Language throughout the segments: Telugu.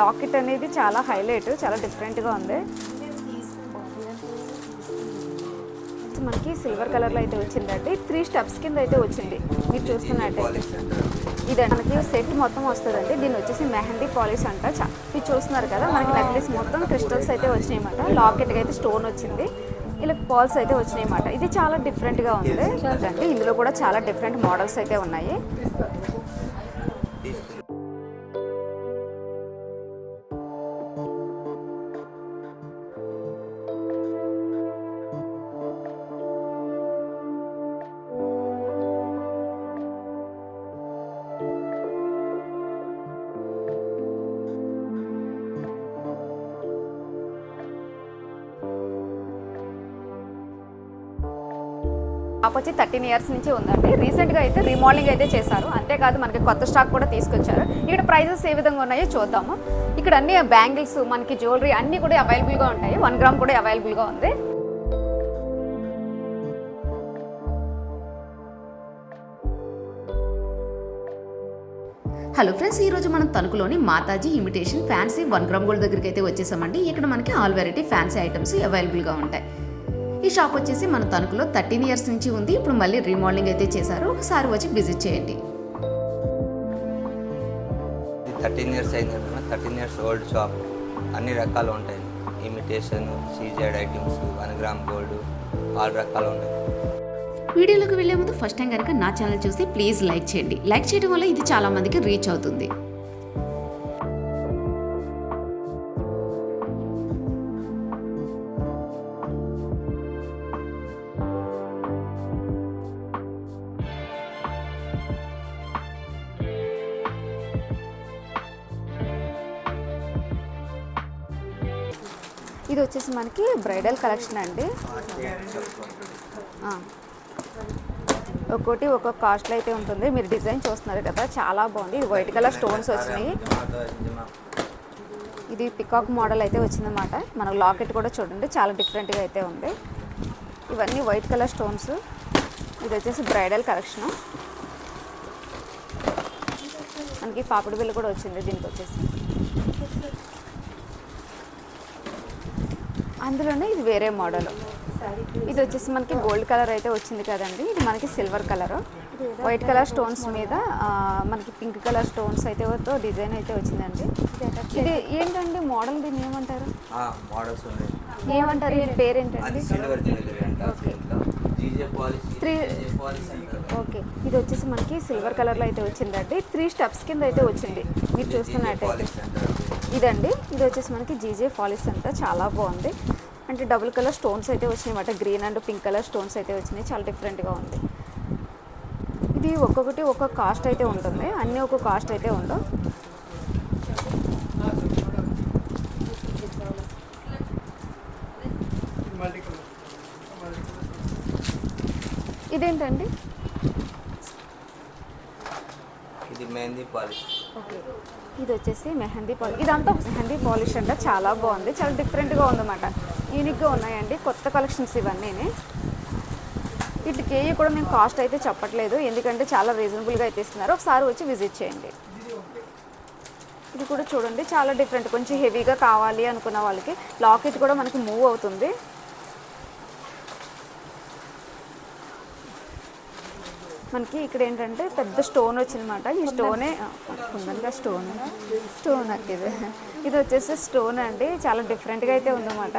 లాకెట్ అనేది చాలా హైలైట్, చాలా డిఫరెంట్గా ఉంది. మనకి సిల్వర్ కలర్లో అయితే వచ్చిందండి. 3 స్టెప్స్ కింద అయితే వచ్చింది. మీరు చూస్తున్నట్టయితే ఇదండి మనకి సెట్ మొత్తం వస్తుందండి. దీన్ని వచ్చేసి మెహందీ పాలిష్ అంట. మీరు చూస్తున్నారు కదా, మనకి నెక్లెస్ మొత్తం క్రిస్టల్స్ అయితే వచ్చినాయి అన్నమాట. లాకెట్కి అయితే స్టోన్ వచ్చింది, ఇలా పాల్స్ అయితే వచ్చినాయి అన్నమాట. ఇది చాలా డిఫరెంట్గా ఉంది చూడండి. ఇందులో కూడా చాలా డిఫరెంట్ మోడల్స్ అయితే ఉన్నాయి. షాప్ వచ్చి 13 ఇయర్స్ నుంచి ఉందండి. రీసెంట్గా అయితే రీమోడలింగ్ అయితే చేశారు. అంతేకాదు మనకి కొత్త స్టాక్ కూడా తీసుకొచ్చారు. ఇక్కడ ప్రైజెస్ ఏ విధంగా ఉన్నాయో చూద్దాము. ఇక్కడ అన్ని బ్యాంగిల్స్, మనకి జ్యువెలరీ అన్నీ కూడా అవైలబుల్గా ఉంటాయి. 1 గ్రామ్ కూడా అవైలబుల్గా ఉంది. హలో ఫ్రెండ్స్, ఈరోజు మనం తణుకులోని Mataji imitation fancy 1 gram gold దగ్గరికి అయితే వచ్చేసామండి. ఇక్కడ మనకి ఆల్ వెరైటీ ఫ్యాన్సీ ఐటమ్స్ అవైలబుల్గా ఉంటాయి. ఈ షాప్ వచ్చేసి మన తణుకులో 13 ఇయర్స్ నుంచి ఉంది. ఇప్పుడు మళ్ళీ రీమోడలింగ్ అయితే చేశారు. ఒకసారి వచ్చి విజిట్ చేయండి. 13 ఇయర్స్ అయింది కదా, 13 ఇయర్స్ ఓల్డ్ షాప్. అన్ని రకాలు ఉంటాయి. Imitation, CZ items, 1 gram gold, all రకాలు ఉన్నాయి. వీడియోలోకి వెళ్ళే ముందు ఫస్ట్ టైం కనుక నా ఛానల్ చూస్తే ప్లీజ్ లైక్ చేయండి. లైక్ చేయడం వల్ల ఇది చాలా మందికి రీచ్ అవుతుంది. ఇది వచ్చేసి మనకి బ్రైడల్ కలెక్షన్ అండి. ఒక్కోటి ఒక్కొక్క కాస్ట్లో అయితే ఉంటుంది. మీరు డిజైన్ చూస్తున్నారు కదా, చాలా బాగుంది. ఇది వైట్ కలర్ స్టోన్స్ వచ్చినాయి. ఇది పికాక్ మోడల్ అయితే వచ్చిందన్నమాట. మన లాకెట్ కూడా చూడండి, చాలా డిఫరెంట్గా అయితే ఉంది. ఇవన్నీ వైట్ కలర్ స్టోన్స్. ఇది వచ్చేసి బ్రైడల్ కలెక్షను. మనకి పాపిడి బిల్ల కూడా వచ్చింది దీనికి వచ్చేసి. అందులోనే ఇది వేరే మోడల్. ఇది వచ్చేసి మనకి గోల్డ్ కలర్ అయితే వచ్చింది కదండి. ఇది మనకి silver colour, white colour stones మీద మనకి పింక్ కలర్ స్టోన్స్ అయితే డిజైన్ అయితే వచ్చిందండి. ఇది ఏంటండి మోడల్, దీన్ని ఏమంటారు? ఏమంటారు, ఈ పేరు ఏంటండి? ఓకే, ఇది వచ్చేసి మనకి సిల్వర్ కలర్లో అయితే వచ్చిందండి. 3 స్టెప్స్ కింద అయితే వచ్చింది. మీరు చూస్తున్నట్టయితే ఇదండి. ఇది వచ్చేసి మనకి జీజే పాలిష్ అంట. చాలా బాగుంది. అంటే డబుల్ కలర్ స్టోన్స్ అయితే వచ్చినాయి అన్నమాట. Green and pink colour stones అయితే వచ్చినాయి. చాలా డిఫరెంట్గా ఉంది. ఇది ఒక్కొక్కటి ఒక్కొక్క కాస్ట్ అయితే ఉంటుంది. అన్నీ ఒక్కొక్క కాస్ట్ అయితే ఉండవు. ఇదేంటండి? ఇది మెహందీ పాలిష్. ఓకే, ఇది వచ్చేసి మెహందీ పాలిష్. ఇదంతా మెహందీ పాలిష్ అంట. చాలా బాగుంది, చాలా డిఫరెంట్గా ఉందన్నమాట. యూనిక్గా ఉన్నాయండి, కొత్త కలెక్షన్స్ ఇవన్నీ. వీటికి ఏ కూడా నేను కాస్ట్ అయితే చెప్పట్లేదు, ఎందుకంటే చాలా రీజనబుల్గా అయితే ఇస్తున్నారు. ఒకసారి వచ్చి విజిట్ చేయండి. ఇది కూడా చూడండి, చాలా డిఫరెంట్. కొంచెం హెవీగా కావాలి అనుకున్న వాళ్ళకి లాకెట్ కూడా మనకి మూవ్ అవుతుంది. మనకి ఇక్కడ ఏంటంటే పెద్ద స్టోన్ వచ్చిందన్నమాట. ఈ స్టోనే ఉందనిగా స్టోన్ నాకు ఇది వచ్చేసి స్టోన్ అండి. చాలా డిఫరెంట్గా అయితే ఉందన్నమాట.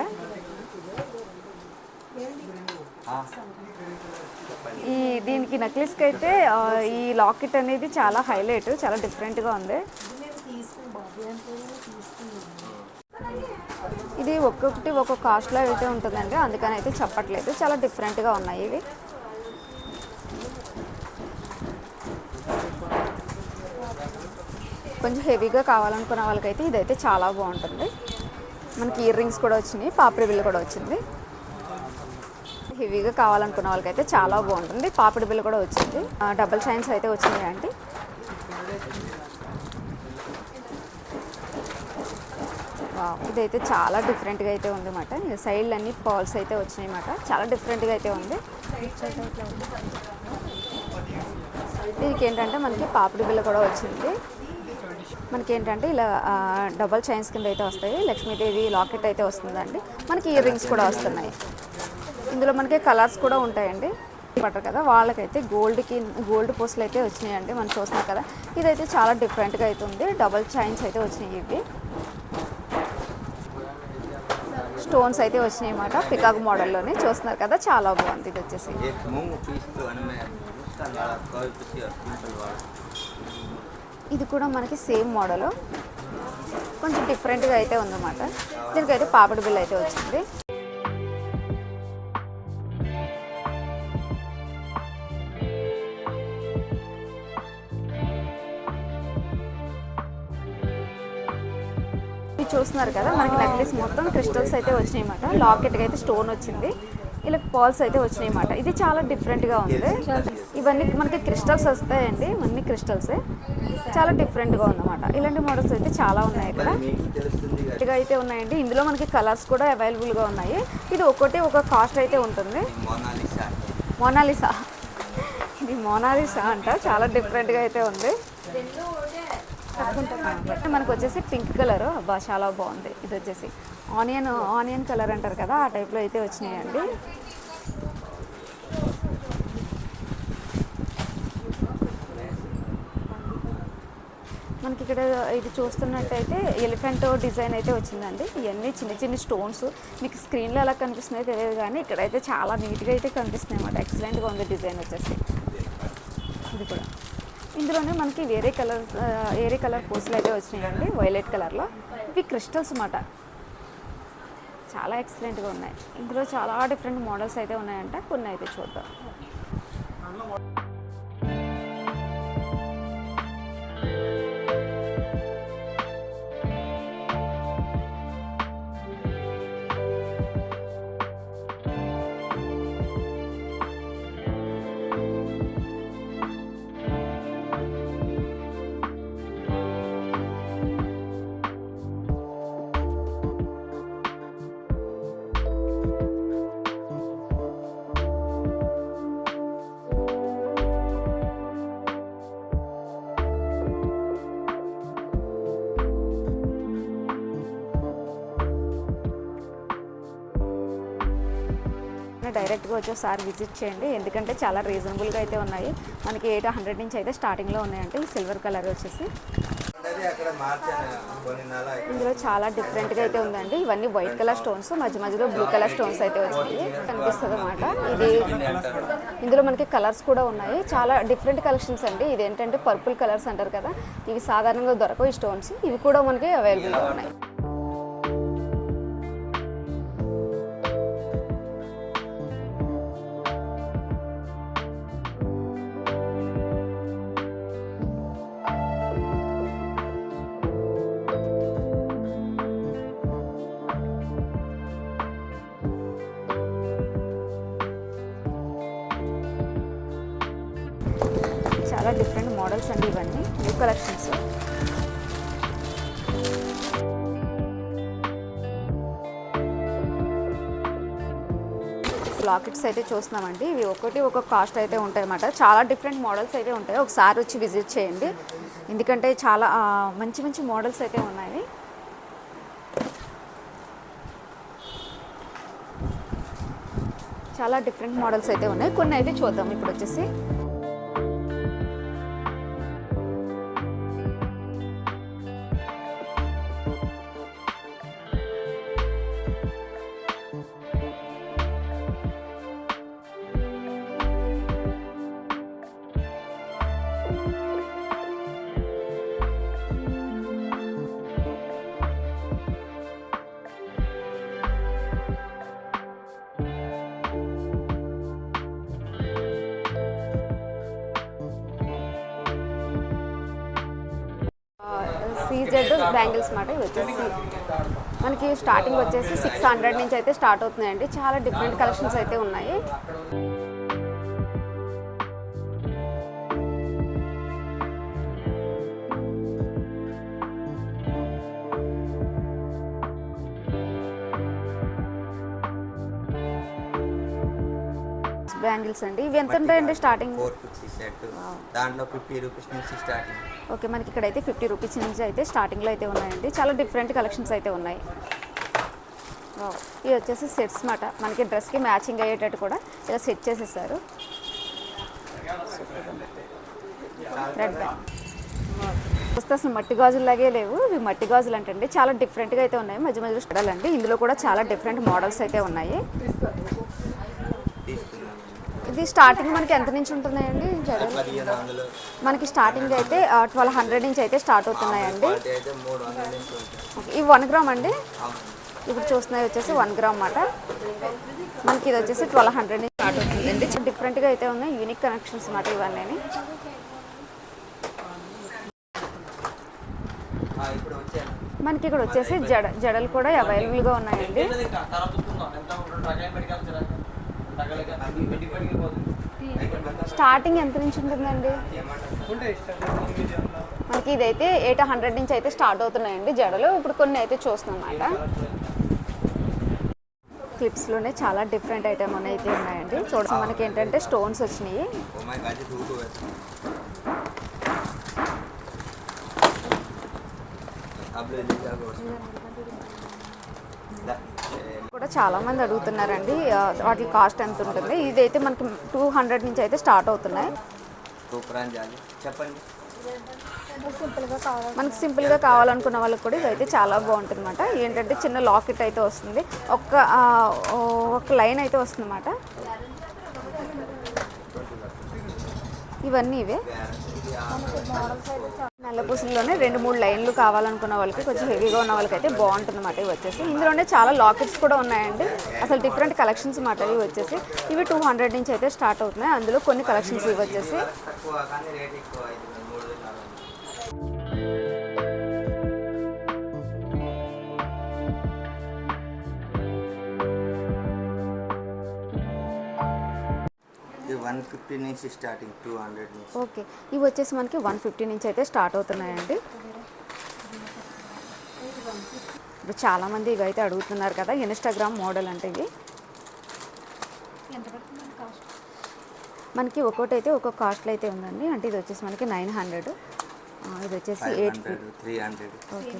దీనికి నెక్లెస్కి అయితే ఈ లాకెట్ అనేది చాలా హైలైట్, చాలా డిఫరెంట్గా ఉంది. ఇది ఒక్కొక్కటి ఒక్కొక్క కాస్ట్లో అయితే ఉంటుందండి, అందుకని అయితే చెప్పట్లేదు. చాలా డిఫరెంట్గా ఉన్నాయి ఇవి. కొంచెం హెవీగా కావాలనుకున్న వాళ్ళకైతే ఇదైతే చాలా బాగుంటుంది. మనకి ఇయర్ రింగ్స్ కూడా వచ్చినాయి, పాపిడి బిల్ల కూడా వచ్చింది. హెవీగా కావాలనుకున్న వాళ్ళకైతే చాలా బాగుంటుంది. పాపిడి బిల్ల కూడా వచ్చింది. డబుల్ చైన్స్ అయితే వచ్చినాయి అండి. ఇదైతే చాలా డిఫరెంట్గా అయితే ఉంది అన్నమాట. సైడ్లు అన్ని పాల్స్ అయితే వచ్చినాయి అన్నమాట. చాలా డిఫరెంట్గా అయితే ఉంది. దీనికి ఏంటంటే మనకి పాపిడి బిల్ల కూడా వచ్చింది. మనకి ఏంటంటే ఇలా డబల్ చైన్స్ కింద అయితే వస్తాయి. లక్ష్మీదేవి లాకెట్ అయితే వస్తుందండి. మనకి ఇయర్ రింగ్స్ కూడా వస్తున్నాయి. ఇందులో మనకి కలర్స్ కూడా ఉంటాయండి. పట్టరు కదా వాళ్ళకైతే గోల్డ్ పోస్టులు అయితే వచ్చినాయండి. మనం చూస్తున్నాం కదా, ఇదైతే చాలా డిఫరెంట్గా అయితే ఉంది. డబల్ చైన్స్ అయితే వచ్చినాయి. ఇవి స్టోన్స్ అయితే వచ్చినాయి అన్నమాట. పికాక్ మోడల్లోనే చూస్తున్నారు కదా, చాలా బాగుంది. ఇది వచ్చేసి ఇది కూడా మనకి సేమ్ మోడల్, కొంచెం డిఫరెంట్గా అయితే ఉందన్నమాట. దీనికైతే పాపడి బిల్ అయితే వచ్చింది. చూస్తున్నారు కదా, మనకి నెక్లెస్ మొత్తం క్రిస్టల్స్ అయితే వచ్చినాయి అన్నమాట. లాకెట్కి అయితే స్టోన్ వచ్చింది. ఇలా పాల్స్ అయితే వచ్చినాయి అన్నమాట. ఇది చాలా డిఫరెంట్గా ఉంది. ఇవన్నీ మనకి క్రిస్టల్స్ వస్తాయండి. ఇవన్నీ క్రిస్టల్సే, చాలా డిఫరెంట్గా ఉందన్నమాట. ఇలాంటి మోడల్స్ అయితే చాలా ఉన్నాయి ఇక్కడ. ఇదిగా అయితే ఉన్నాయండి. ఇందులో మనకి కలర్స్ కూడా అవైలబుల్గా ఉన్నాయి. ఇది ఒక కాస్ట్ అయితే ఉంటుంది. మోనాలిసా, ఇది మోనాలిసా అంట. చాలా డిఫరెంట్గా అయితే ఉంది. మనకు వచ్చేసి పింక్ కలర్, అబ్బా చాలా బాగుంది. ఇది వచ్చేసి ఆనియన్ కలర్ అంటారు కదా, ఆ టైప్లో అయితే వచ్చినాయండి. మనకి ఇక్కడ ఇది చూస్తున్నట్టయితే ఎలిఫెంట్ డిజైన్ అయితే వచ్చిందండి. ఇవన్నీ చిన్న చిన్న స్టోన్స్. మీకు స్క్రీన్లో ఎలా కనిపిస్తున్నాయో తెలియదు కానీ ఇక్కడైతే చాలా నీట్గా అయితే కనిపిస్తున్నాయి అన్నమాట. ఎక్సలెంట్గా ఉంది డిజైన్ వచ్చేసి. ఇది కూడా ఇందులోనే మనకి వేరే కలర్ పూసలు అయితే వచ్చినాయండి, వైలెట్ కలర్లో. ఇవి క్రిస్టల్స్ అన్నమాట. చాలా ఎక్సలెంట్గా ఉన్నాయి. ఇందులో చాలా డిఫరెంట్ మోడల్స్ అయితే ఉన్నాయంట. కొన్ని అయితే చూద్దాం. డైరెక్ట్గా వచ్చి ఒకసారి విజిట్ చేయండి. ఎందుకంటే చాలా రీజనబుల్గా అయితే ఉన్నాయి. మనకి 800 నుంచి అయితే స్టార్టింగ్లో ఉన్నాయంటే. ఈ సిల్వర్ కలర్ వచ్చేసి ఇందులో చాలా డిఫరెంట్గా అయితే ఉందండి. ఇవన్నీ వైట్ కలర్ స్టోన్స్, మధ్యలో బ్లూ కలర్ స్టోన్స్ అయితే వచ్చినాయి కనిపిస్తుంది అన్నమాట. ఇది ఇందులో మనకి కలర్స్ కూడా ఉన్నాయి. చాలా డిఫరెంట్ కలెక్షన్స్ అండి. ఇది ఏంటంటే పర్పుల్ కలర్స్ అంటారు కదా, ఇవి సాధారణంగా దొరకవు ఈ స్టోన్స్. ఇవి కూడా మనకి అవైలబుల్గా ఉన్నాయి. చాలా డిఫరెంట్ మోడల్స్ అండి. ఇవన్నీ న్యూ కలెక్షన్స్. లాకెట్స్ అయితే చూస్తున్నామండి. ఇవి ఒక కాస్ట్ అయితే ఉంటాయి అన్నమాట. చాలా డిఫరెంట్ మోడల్స్ అయితే ఉంటాయి. ఒకసారి వచ్చి విజిట్ చేయండి. ఎందుకంటే చాలా మంచి మోడల్స్ అయితే ఉన్నాయి. చాలా డిఫరెంట్ మోడల్స్ అయితే ఉన్నాయి. కొన్ని అయితే చూద్దాం ఇప్పుడు వచ్చేసి. సీజెడ్ బ్యాంగిల్స్ మాట. ఇవి వచ్చేసి మనకి స్టార్టింగ్ వచ్చేసి 600 నుంచి అయితే స్టార్ట్ అవుతున్నాయండి. చాలా డిఫరెంట్ కలెక్షన్స్ అయితే ఉన్నాయి. బ్యాంగిల్స్ అండి. ఇవి ఎంత ఉంటాయండి స్టార్టింగ్? 450 సెట్, దాంట్లో 50 రూపీస్ నుంచి స్టార్టింగ్. ఓకే, మనకి ఇక్కడైతే 50 రూపీస్ నుంచి అయితే స్టార్టింగ్లో అయితే ఉన్నాయండి. చాలా డిఫరెంట్ కలెక్షన్స్ అయితే ఉన్నాయి. ఇవి వచ్చేసి సెట్స్ మాట, మనకి డ్రెస్కి మ్యాచింగ్ అయ్యేటట్టు కూడా ఇలా సెట్ చేసేసారు. రెడ్ బ్యాండ్ వస్తే అసలు మట్టి గాజులాగే లేవు, ఇవి మట్టి గాజులు అంటే చాలా డిఫరెంట్గా అయితే ఉన్నాయి. మధ్య మధ్యలో చూడాలండి, ఇందులో కూడా చాలా డిఫరెంట్ మోడల్స్ అయితే ఉన్నాయి. ఇది స్టార్టింగ్ మనకి ఎంత నుంచి ఉంటున్నాయండి? మనకి స్టార్టింగ్ అయితే 1200 నుంచి అయితే స్టార్ట్ అవుతున్నాయండి. ఇవి 1 గ్రామ్ అండి. ఇప్పుడు చూస్తున్నాయి వచ్చేసి 1 గ్రామ్ అన్నమాట. మనకి ఇది వచ్చేసి 1200 నుంచి స్టార్ట్ అవుతుందండి. డిఫరెంట్గా అయితే ఉన్నాయి, యూనిక్ కనెక్షన్స్ అన్నమాట ఇవన్నీ. మనకి ఇక్కడ వచ్చేసి జడలు కూడా అవైలబుల్గా ఉన్నాయండి. స్టార్టింగ్ ఎంత నుంచి ఉంటుందండి? మనకి ఇదైతే 800 నుంచి అయితే స్టార్ట్ అవుతున్నాయండి జడలు. ఇప్పుడు కొన్ని అయితే చూస్తున్నాం అన్నమాట. క్లిప్స్లోనే చాలా డిఫరెంట్ ఐటమ్ అయితే ఉన్నాయండి. చూడండి, మనకి ఏంటంటే స్టోన్స్ వచ్చినాయి. కూడా చాలా మంది అడుగుతున్నారండి వాటి కాస్ట్ ఎంత ఉంటుంది. ఇదైతే మనకి 200 నుంచి అయితే స్టార్ట్ అవుతున్నాయి. మనకి సింపుల్గా కావాలనుకున్న వాళ్ళకి కూడా ఇదైతే చాలా బాగుంటుంది అన్నమాట. ఏంటంటే చిన్న లాకెట్ అయితే వస్తుంది, ఒక లైన్ అయితే వస్తుంది అన్నమాట. ఇవన్నీ ఇవే నల్లపూసల్లోనే 2-3 లైన్లు కావాలనుకున్న వాళ్ళకి, కొంచెం హెవీగా ఉన్న వాళ్ళకి అయితే బాగుంటుంది అన్నమాట. ఇవి వచ్చేసి ఇందులోనే చాలా లాకెట్స్ కూడా ఉన్నాయండి. అసలు డిఫరెంట్ కలెక్షన్స్ అన్నమాట. ఇవి వచ్చేసి ఇవి 200 నుంచి అయితే స్టార్ట్ అవుతున్నాయి. అందులో కొన్ని కలెక్షన్స్ ఇవి వచ్చేసి ఓకే, ఇవి వచ్చేసి మనకి 150 నుంచి అయితే స్టార్ట్ అవుతున్నాయండి. ఇప్పుడు చాలామంది ఇవి అయితే అడుగుతున్నారు కదా, ఇన్స్టాగ్రామ్ మోడల్ అంటే ఇవి. మనకి ఒక్కొక్కటి అయితే ఒక్కొక్క కాస్ట్లో అయితే ఉందండి. అంటే ఇది వచ్చేసి మనకి 900, ఇది వచ్చేసి 800. ఓకే,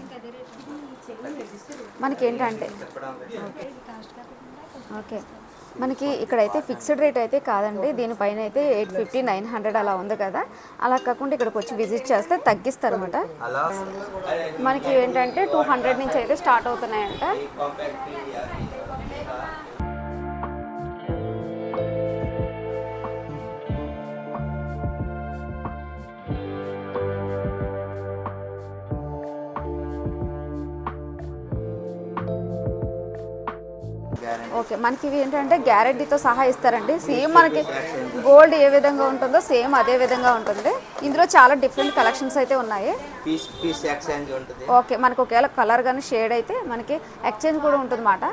మనకి ఏంటంటే ఓకే మనకి ఇక్కడైతే ఫిక్స్డ్ రేట్ అయితే కాదండి. దీనిపైన అయితే 850, 900 అలా ఉంది కదా. అలా కాకుండా ఇక్కడికి వచ్చి విజిట్ చేస్తే తగ్గిస్తారు అనమాట. మనకి ఏంటంటే 200 నుంచి అయితే స్టార్ట్ అవుతున్నాయంట. ఓకే, మనకి ఇవి ఏంటంటే గ్యారెంటీతో సహా ఇస్తారండి. సేమ్ మనకి గోల్డ్ ఏ విధంగా ఉంటుందో సేమ్ అదే విధంగా ఉంటుంది. ఇందులో చాలా డిఫరెంట్ కలెక్షన్స్ అయితే ఉన్నాయి. ఓకే, మనకు ఒకవేళ కలర్ కానీ షేడ్ అయితే మనకి ఎక్స్చేంజ్ కూడా ఉంటుంది అన్నమాట.